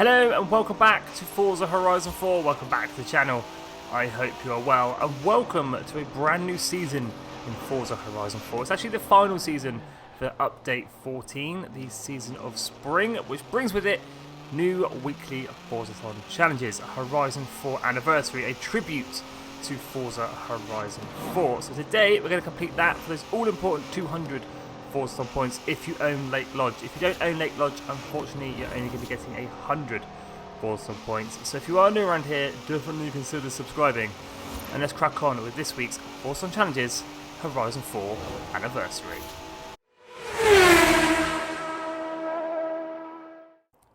Hello and welcome back to Forza Horizon 4, welcome back to the channel. I hope you are well and welcome to a brand new season in Forza Horizon 4. It's actually the final season for Update 14, the season of spring, which brings with it new weekly Forzathon challenges, Horizon 4 Anniversary, a tribute to Forza Horizon 4. So today we're going to complete that for those all-important 200 Forzathon points if you own Lake Lodge. If you don't own Lake Lodge, unfortunately you're only going to be getting 100 Forzathon points. So if you are new around here, definitely consider subscribing. And let's crack on with this week's Forzathon challenges, Horizon 4 Anniversary.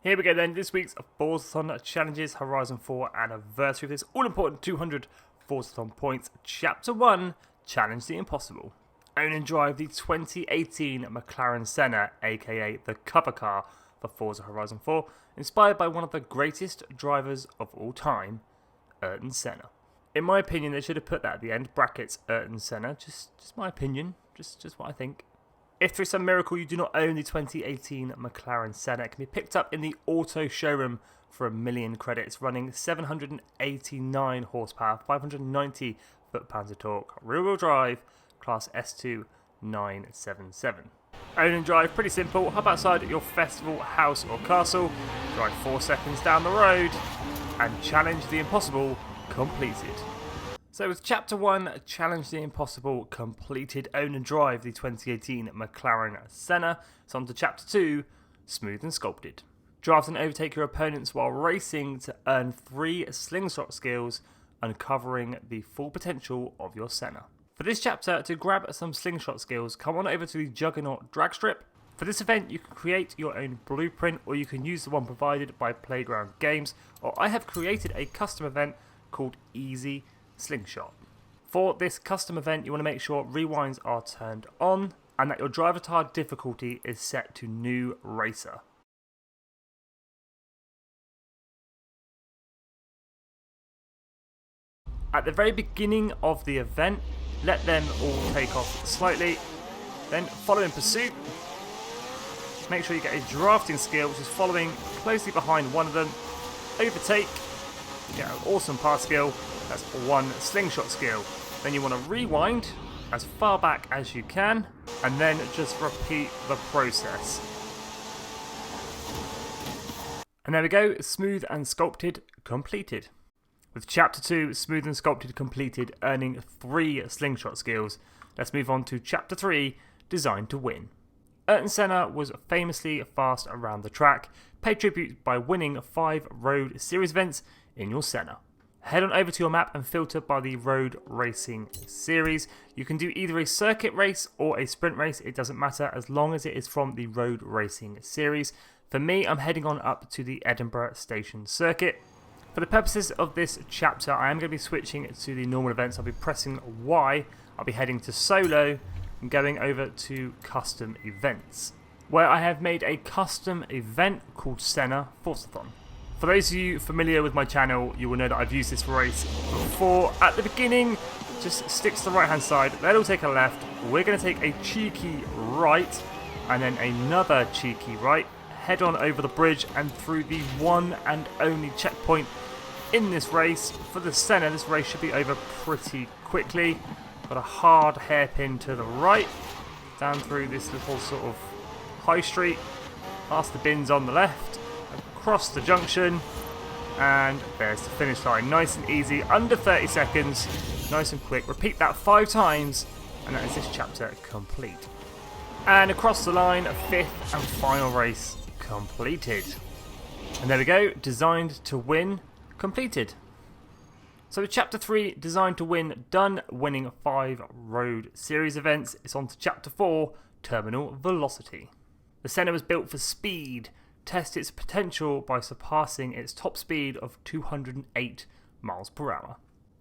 Here we go then, this week's Forzathon challenges, Horizon 4 Anniversary. This all-important 200 Forzathon points. Chapter 1, Challenge the Impossible. Own and drive the 2018 McLaren Senna, aka the cover car for Forza Horizon 4, inspired by one of the greatest drivers of all time, Ayrton Senna. In my opinion, they should have put that at the end, brackets Ayrton Senna, just my opinion, just what I think. If through some miracle you do not own the 2018 McLaren Senna, it can be picked up in the auto showroom for 1 million credits, running 789 horsepower, 590 foot-pounds of torque, rear-wheel drive, Class S2 977. Own and drive, pretty simple. Hop outside at your festival, house or castle, drive 4 seconds down the road, and challenge the impossible completed. So with Chapter 1, Challenge the Impossible completed, own and drive the 2018 McLaren Senna. It's on to Chapter 2, Smooth and Sculpted. Draft and overtake your opponents while racing to earn 3 slingshot skills, uncovering the full potential of your Senna. For this chapter, to grab some slingshot skills, come on over to the Juggernaut drag strip. For this event, you can create your own blueprint, or you can use the one provided by Playground Games, or I have created a custom event called Easy Slingshot. For this custom event, you want to make sure rewinds are turned on, and that your driver tire difficulty is set to New Racer. At the very beginning of the event, let them all take off slightly, then follow in pursuit. Make sure you get a drafting skill, which is following closely behind one of them. Overtake, you get an awesome pass skill, that's 1 slingshot skill. Then you want to rewind as far back as you can, and then just repeat the process. And there we go, Smooth and Sculpted completed. With Chapter 2, Smooth and Sculpted completed, earning 3 slingshot skills, let's move on to Chapter 3, Designed to Win. Ayrton Senna was famously fast around the track, pay tribute by winning 5 road series events in your Senna. Head on over to your map and filter by the road racing series. You can do either a circuit race or a sprint race, it doesn't matter as long as it is from the road racing series. For me, I'm heading on up to the Edinburgh Station circuit. For the purposes of this chapter, I am going to be switching to the normal events. I'll be pressing Y, I'll be heading to solo, and going over to custom events, where I have made a custom event called Senna Forzathon. For those of you familiar with my channel, you will know that I've used this race before. At the beginning, just stick to the right hand side, then we'll take a left, we're going to take a cheeky right, and then another cheeky right, head on over the bridge and through the one and only checkpoint in this race. For the Senna, this race should be over pretty quickly. Got a hard hairpin to the right, down through this little sort of high street, past the bins on the left, across the junction, and there's the finish line. Nice and easy, under 30 seconds, nice and quick. Repeat that 5 times, and that is this chapter complete. And across the line, 5th and final race completed. And there we go, Designed to Win completed. So Chapter 3, Designed to Win, done, winning 5 road series events. It's on to Chapter 4, Terminal Velocity. The Senna was built for speed. Test its potential by surpassing its top speed of 208 miles per hour.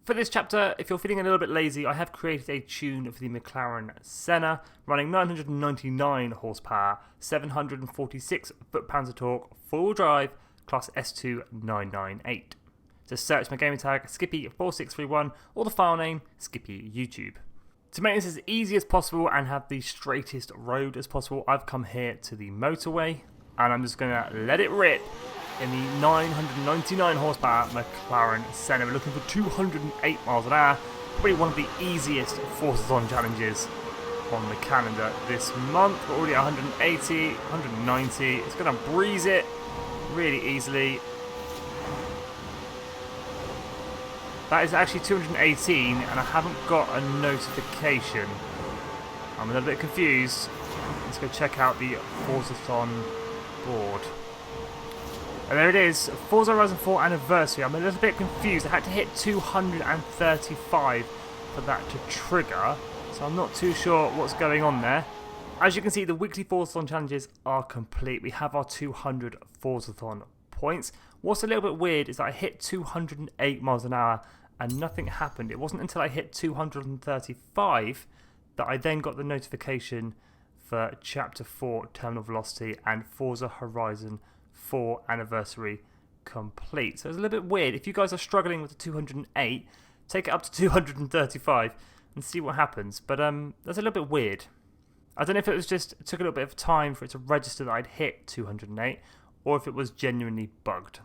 For this chapter, if you're feeling a little bit lazy, I have created a tune for the McLaren Senna, running 999 horsepower, 746 foot-pounds of torque, four-wheel drive, Class S2 998. To search my gaming tag, Skippy4631, or the file name, Skippy YouTube. To make this as easy as possible and have the straightest road as possible, I've come here to the motorway, and I'm just going to let it rip in the 999 horsepower McLaren Senna. We're looking for 208 miles an hour. Probably one of the easiest Forzathon challenges on the calendar this month. We're already at 180, 190. It's going to breeze it really easily. That is actually 218, and I haven't got a notification. I'm a little bit confused. Let's go check out the Forzathon board. And there it is, Forza Horizon 4 Anniversary. I'm a little bit confused. I had to hit 235 for that to trigger, so I'm not too sure what's going on there. As you can see, the weekly Forzathon challenges are complete. We have our 200 Forzathon points. What's a little bit weird is that I hit 208 miles an hour and nothing happened. It wasn't until I hit 235 that I then got the notification for Chapter 4 Terminal Velocity and Forza Horizon 4 Anniversary complete. So it's a little bit weird. If you guys are struggling with the 208, take it up to 235 and see what happens. But that's a little bit weird. I don't know if it was just, it took a little bit of time for it to register that I'd hit 208, or if it was genuinely bugged.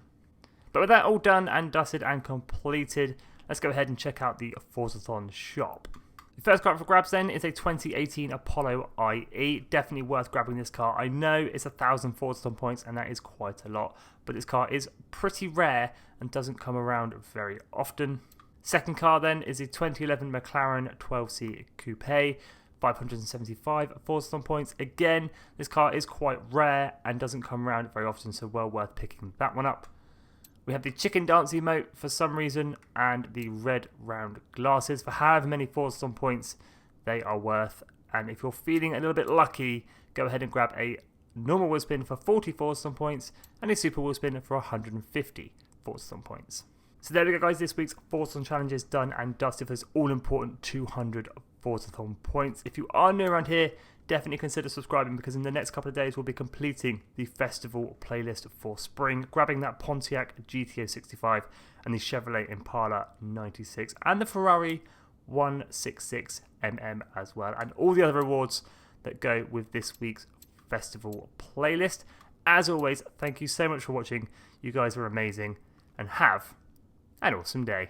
But with that all done and dusted and completed, let's go ahead and check out the Forzathon shop. The first car for grabs then is a 2018 Apollo IE. Definitely worth grabbing this car. I know it's 1,000 Forzathon points and that is quite a lot, but this car is pretty rare and doesn't come around very often. Second car then is a 2011 McLaren 12C Coupe. 575 Forzathon points. Again, this car is quite rare and doesn't come around very often, so well worth picking that one up. We have the chicken dance emote for some reason and the red round glasses for however many Forzathon points they are worth. And if you're feeling a little bit lucky, go ahead and grab a normal wheel spin for 40 Forzathon points and a super wheel spin for 150 Forzathon points. So there we go, guys. This week's Forzathon challenge is done and dusted for this all-important 200 Forzathon points. If you are new around here, definitely consider subscribing, because in the next couple of days we'll be completing the festival playlist for spring, grabbing that Pontiac GTO 65 and the Chevrolet Impala 96 and the Ferrari 166mm as well, and all the other rewards that go with this week's festival playlist. As always, thank you so much for watching. You guys are amazing, and have an awesome day.